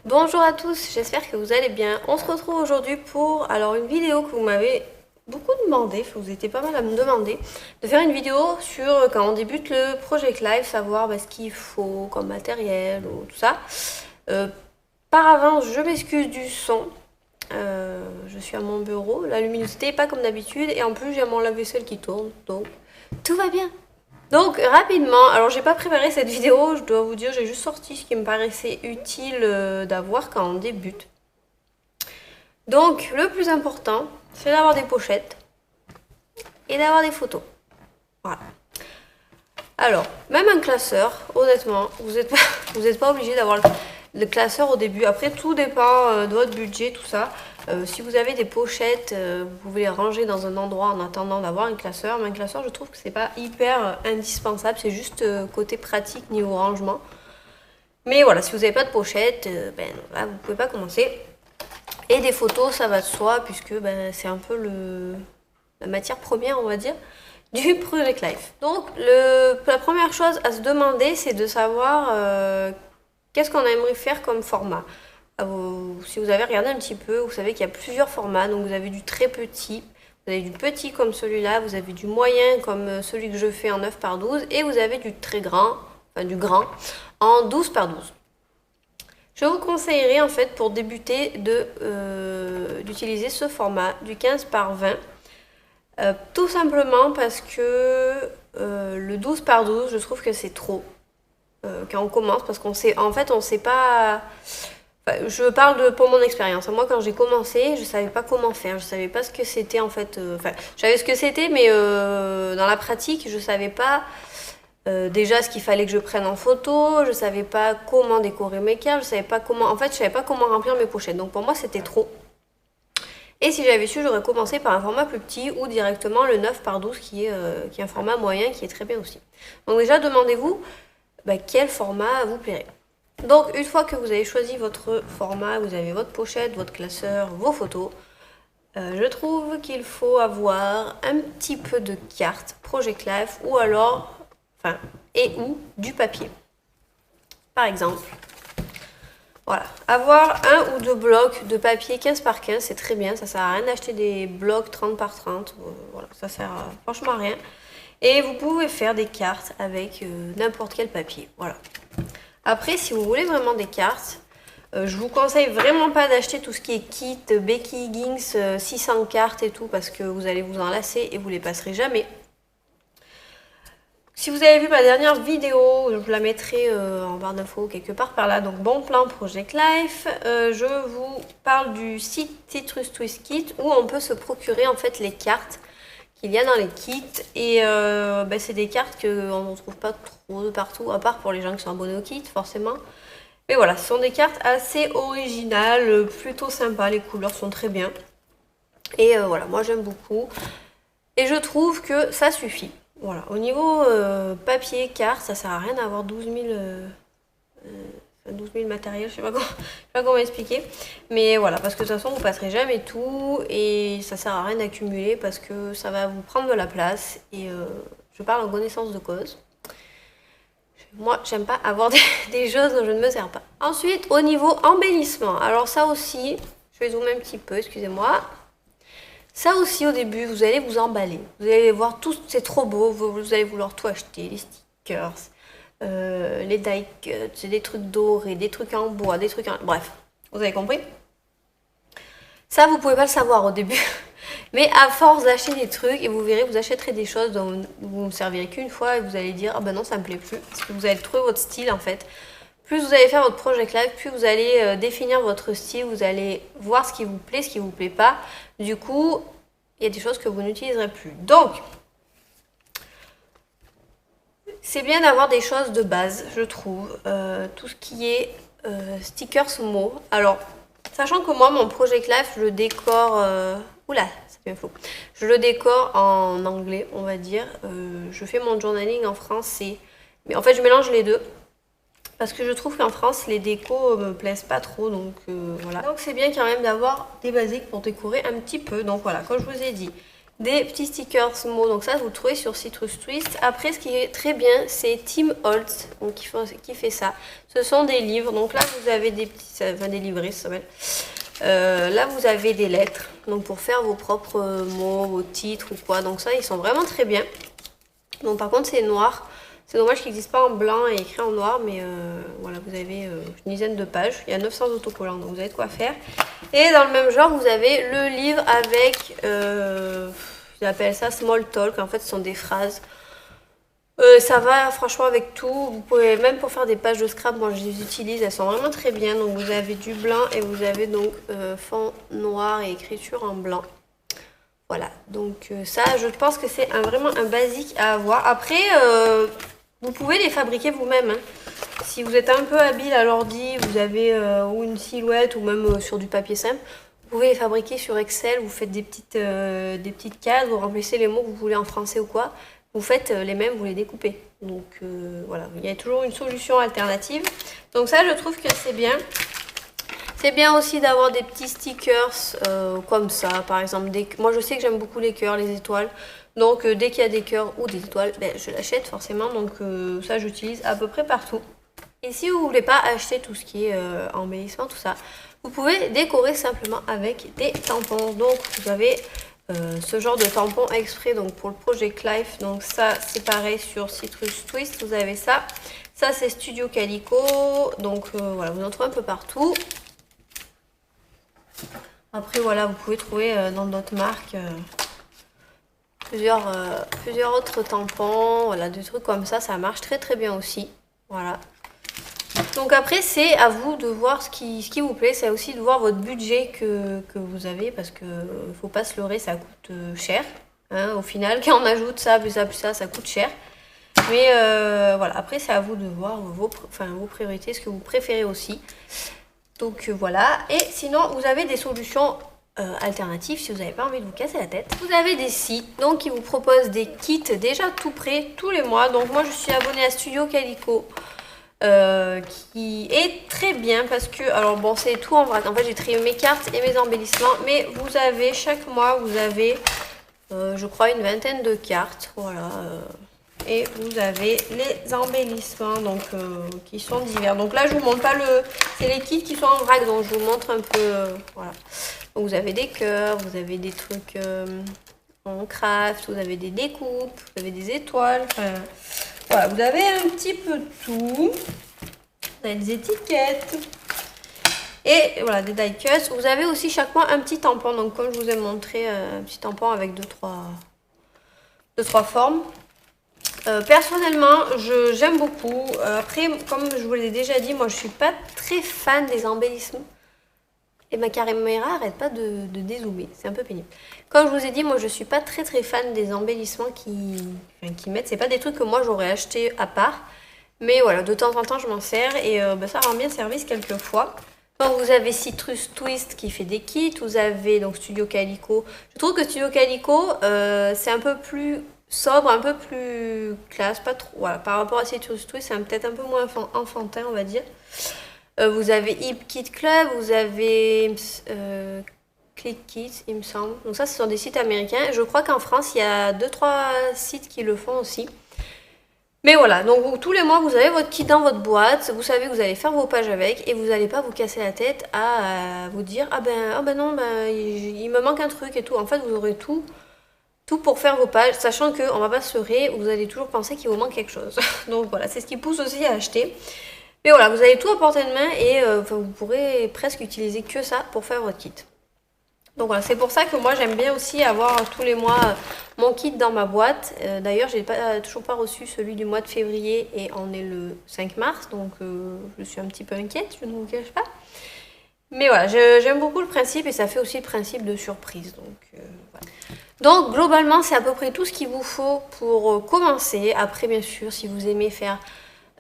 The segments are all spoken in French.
Bonjour à tous, j'espère que vous allez bien. On se retrouve aujourd'hui pour une vidéo que vous m'avez beaucoup demandé, enfin, vous étiez pas mal à me demander, de faire une vidéo sur quand on débute le Project Live, savoir ce qu'il faut comme matériel ou tout ça. Par avance, je m'excuse du son. Je suis à mon bureau, la luminosité n'est pas comme d'habitude et en plus j'ai mon lave-vaisselle qui tourne, donc tout va bien. Donc rapidement, alors j'ai pas préparé cette vidéo, je dois vous dire, j'ai juste sorti ce qui me paraissait utile d'avoir quand on débute. Donc le plus important, c'est d'avoir des pochettes et d'avoir des photos. Voilà. Alors, même un classeur, honnêtement, vous êtes pas obligé d'avoir le classeur au début. Après, tout dépend de votre budget, tout ça. Si vous avez des pochettes, vous pouvez les ranger dans un endroit en attendant d'avoir un classeur. Mais un classeur, je trouve que c'est pas hyper indispensable. C'est juste côté pratique niveau rangement. Mais voilà, si vous n'avez pas de pochette, là, vous pouvez pas commencer. Et des photos, ça va de soi, puisque c'est un peu la matière première, on va dire, du Project Life. Donc, la première chose à se demander, c'est de savoir qu'est-ce qu'on aimerait faire comme format. Si vous avez regardé un petit peu, vous savez qu'il y a plusieurs formats. Donc, vous avez du très petit, vous avez du petit comme celui-là, vous avez du moyen comme celui que je fais en 9 par 12, et vous avez du très grand, enfin du grand, en 12 par 12. Je vous conseillerais en fait pour débuter d'utiliser ce format du 15 par 20. Tout simplement parce que le 12 par 12, je trouve que c'est trop quand on commence, parce qu'on sait, en fait, on sait pas. Enfin, je parle pour mon expérience. Moi, quand j'ai commencé, je savais pas comment faire, je savais pas ce que c'était en fait. Enfin, je savais ce que c'était, mais dans la pratique, je savais pas déjà ce qu'il fallait que je prenne en photo, je savais pas comment décorer mes cartes, je savais pas comment. En fait, je savais pas comment remplir mes pochettes. Donc pour moi, c'était trop. Et si j'avais su, j'aurais commencé par un format plus petit ou directement le 9 par 12 qui est un format moyen qui est très bien aussi. Donc déjà, demandez-vous quel format vous plairait. Donc une fois que vous avez choisi votre format, vous avez votre pochette, votre classeur, vos photos, je trouve qu'il faut avoir un petit peu de carte Project Life ou alors, ou du papier. Par exemple, voilà, avoir un ou deux blocs de papier 15 par 15, c'est très bien, ça sert à rien d'acheter des blocs 30 par 30, voilà, ça sert franchement à rien. Et vous pouvez faire des cartes avec n'importe quel papier, voilà. Après, si vous voulez vraiment des cartes, je vous conseille vraiment pas d'acheter tout ce qui est kit, Becky Higgins, 600 cartes et tout, parce que vous allez vous en lasser et vous les passerez jamais. Si vous avez vu ma dernière vidéo, je vous la mettrai en barre d'infos quelque part par là, donc bon plan Project Life, je vous parle du site Citrus Twist Kit où on peut se procurer en fait les cartes qu'il y a dans les kits et c'est des cartes qu'on ne trouve pas trop de partout, à part pour les gens qui sont abonnés au kit forcément. Mais voilà, ce sont des cartes assez originales, plutôt sympas, les couleurs sont très bien. Et voilà, moi j'aime beaucoup. Et je trouve que ça suffit. Voilà, au niveau papier, carte, ça sert à rien d'avoir 12 000 matériels, je sais pas comment expliquer. Mais voilà, parce que de toute façon, vous passerez jamais tout et ça sert à rien d'accumuler parce que ça va vous prendre de la place. Et je parle en connaissance de cause. Moi, j'aime pas avoir des choses dont je ne me sers pas. Ensuite, au niveau embellissement, alors ça aussi, je vais zoomer un petit peu, excusez-moi. Ça aussi, au début, vous allez vous emballer. Vous allez voir tout, c'est trop beau, vous allez vouloir tout acheter, les stickers, les die cuts, des trucs dorés, des trucs en bois, des trucs en... Bref, vous avez compris? Ça, vous pouvez pas le savoir au début. Mais à force d'acheter des trucs, et vous verrez, vous achèterez des choses dont vous ne servirez qu'une fois et vous allez dire, ah ben non, ça me plaît plus. Parce que vous allez trouver votre style en fait. Plus vous allez faire votre Project Live, plus vous allez définir votre style, vous allez voir ce qui vous plaît, ce qui vous plaît pas. Du coup, il y a des choses que vous n'utiliserez plus. Donc, c'est bien d'avoir des choses de base, je trouve. Tout ce qui est stickers mots. Alors, sachant que moi, mon Project Live, je le décore... Oula, c'est bien flou. Je le décore en anglais, on va dire. Je fais mon journaling en français. Mais en fait, je mélange les deux. Parce que je trouve qu'en France, les décos me plaisent pas trop. Donc voilà. Donc c'est bien quand même d'avoir des basiques pour décorer un petit peu. Donc voilà, comme je vous ai dit, des petits stickers mots. Donc ça, vous le trouvez sur Citrus Twist. Après, ce qui est très bien, c'est Tim Holtz, donc qui fait ça. Ce sont des livres. Donc là, vous avez des petits, enfin des livrets, ça s'appelle. Là, vous avez des lettres, donc pour faire vos propres mots, vos titres ou quoi. Donc ça, ils sont vraiment très bien. Donc par contre, c'est noir. C'est dommage qu'il n'existe pas en blanc et écrit en noir, mais voilà, vous avez une dizaine de pages. Il y a 900 autocollants, donc vous avez de quoi faire. Et dans le même genre, vous avez le livre avec, ils appellent ça Small Talk. En fait, ce sont des phrases. Ça va franchement avec tout. Vous pouvez même pour faire des pages de scrap, moi je les utilise, elles sont vraiment très bien. Donc vous avez du blanc et vous avez donc fond noir et écriture en blanc. Voilà, donc ça je pense que c'est vraiment un basique à avoir. Après, vous pouvez les fabriquer vous-même. Hein. Si vous êtes un peu habile à l'ordi, vous avez ou une silhouette ou même sur du papier simple, vous pouvez les fabriquer sur Excel. Vous faites des petites cases, vous remplissez les mots que vous voulez en français ou quoi. Vous faites les mêmes, vous les découpez. Donc voilà, il y a toujours une solution alternative. Donc ça, je trouve que c'est bien. C'est bien aussi d'avoir des petits stickers comme ça, par exemple. Moi, je sais que j'aime beaucoup les cœurs, les étoiles. Donc dès qu'il y a des cœurs ou des étoiles, ben, je l'achète forcément. Donc ça, j'utilise à peu près partout. Et si vous voulez pas acheter tout ce qui est embellissement, tout ça, vous pouvez décorer simplement avec des tampons. Donc vous avez ce genre de tampon exprès donc pour le Project Life. Donc ça, c'est pareil sur Citrus Twist, vous avez ça. Ça, c'est Studio Calico. Donc voilà, vous en trouvez un peu partout. Après, voilà, vous pouvez trouver dans d'autres marques plusieurs autres tampons. Voilà, des trucs comme ça marche très très bien aussi. Voilà. Donc après, c'est à vous de voir ce qui vous plaît. C'est aussi de voir votre budget que vous avez parce que faut pas se leurrer, ça coûte cher. Hein, au final, quand on ajoute ça, plus ça, ça coûte cher. Mais voilà, après, c'est à vous de voir vos priorités, ce que vous préférez aussi. Donc voilà, et sinon vous avez des solutions alternatives si vous n'avez pas envie de vous casser la tête. Vous avez des sites donc qui vous proposent des kits déjà tout prêts tous les mois. Donc moi je suis abonnée à Studio Calico qui est très bien parce que, alors bon c'est tout en vrac. En fait j'ai trié mes cartes et mes embellissements, mais vous avez chaque mois vous avez je crois une vingtaine de cartes, voilà. Et vous avez les embellissements donc qui sont divers. Donc là je vous montre pas c'est les kits qui sont en vrac, donc je vous montre un peu voilà. Donc vous avez des cœurs, vous avez des trucs en craft, vous avez des découpes, vous avez des étoiles, enfin voilà, vous avez un petit peu de tout. Vous avez des étiquettes et voilà des die cuts. Vous avez aussi chaque mois un petit tampon, donc comme je vous ai montré un petit tampon avec deux trois formes. Personnellement, j'aime beaucoup. Après, comme je vous l'ai déjà dit, moi je suis pas très fan des embellissements. Et ma caméra arrête pas de dézoomer, c'est un peu pénible. Comme je vous ai dit, moi je suis pas très fan des embellissements qui mettent. C'est pas des trucs que moi j'aurais acheté à part. Mais voilà, de temps en temps je m'en sers et ça rend bien service quelquefois. Donc vous avez Citrus Twist qui fait des kits, vous avez donc Studio Calico. Je trouve que Studio Calico c'est un peu plus sobre, un peu plus classe, pas trop. Voilà, par rapport à Citrus Twist, c'est peut-être un peu moins enfantin, on va dire. Vous avez Hip Kit Club, vous avez Click Kits, il me semble. Donc ça, ce sont des sites américains. Je crois qu'en France, il y a 2-3 sites qui le font aussi. Mais voilà, donc tous les mois, vous avez votre kit dans votre boîte. Vous savez que vous allez faire vos pages avec et vous n'allez pas vous casser la tête à vous dire ah ben non, il me manque un truc et tout. En fait, vous aurez tout pour faire vos pages, sachant qu'on va pas se leurrer, vous allez toujours penser qu'il vous manque quelque chose. Donc voilà, c'est ce qui pousse aussi à acheter. Mais voilà, vous avez tout à portée de main et vous pourrez presque utiliser que ça pour faire votre kit. Donc voilà, c'est pour ça que moi j'aime bien aussi avoir tous les mois mon kit dans ma boîte. D'ailleurs, j'ai toujours pas reçu celui du mois de février et on est le 5 mars, donc je suis un petit peu inquiète, je ne vous cache pas. Mais voilà, j'aime beaucoup le principe et ça fait aussi le principe de surprise. Donc voilà. Donc globalement, c'est à peu près tout ce qu'il vous faut pour commencer. Après, bien sûr, si vous aimez faire,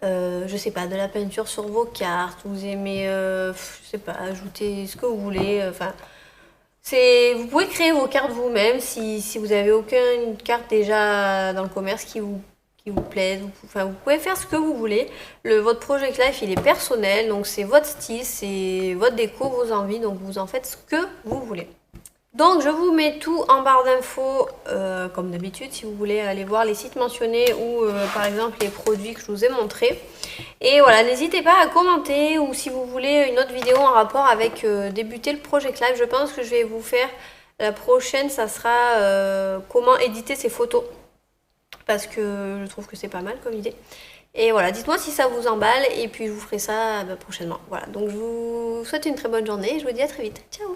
je sais pas, de la peinture sur vos cartes, vous aimez, je sais pas, ajouter ce que vous voulez, enfin, vous pouvez créer vos cartes vous-même si vous avez aucune carte déjà dans le commerce qui vous plaise. Enfin, vous pouvez faire ce que vous voulez. Votre Project Life, il est personnel, donc c'est votre style, c'est votre déco, vos envies, donc vous en faites ce que vous voulez. Donc je vous mets tout en barre d'infos comme d'habitude si vous voulez aller voir les sites mentionnés ou par exemple les produits que je vous ai montrés. Et voilà, n'hésitez pas à commenter ou si vous voulez une autre vidéo en rapport avec débuter le Project Live. Je pense que je vais vous faire la prochaine, ça sera comment éditer ses photos. Parce que je trouve que c'est pas mal comme idée. Et voilà, dites-moi si ça vous emballe et puis je vous ferai ça prochainement. Voilà, donc je vous souhaite une très bonne journée et je vous dis à très vite. Ciao!